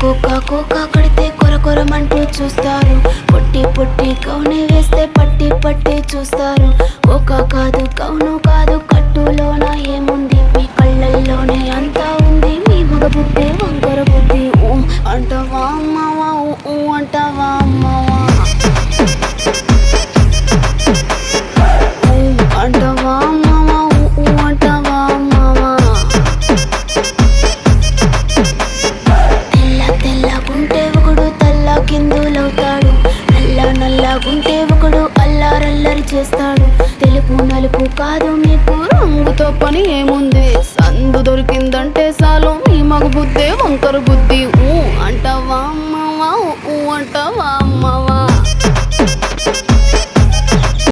Cocoa cocoa కడితే కొరకొరమంటూ చూస్తారు. పొట్టి పొట్టి కౌని వేస్తే పట్టి పట్టి చూస్తారు. కోకా కాదు కౌను కాదు కట్టులోన ఏముంది, మీ కళ్ళల్లోనే అంతా ఉంది. మీ మగ బుద్ధి వంకర బుద్ధి. అంటవా అమ్మవా అంటవా అమ్మవా, అంటవా అమ్మవా అంటవా అమ్మవా. తెల్ల తెల్లగుంటే ఒకడు తెల్ల కిందులవుతాడు, నల్ల నల్లగుంటే ఒకడు అల్లారల్లరి చేస్తాడు. తెలుపు నలుపు కాదు మీకు రంగుతో పని ఏముంది, సందు దొరికిందంటే చాలు మీ మగ బుద్ధి వంకర బుద్ధి. అంటవా అమ్మవా అంటవా.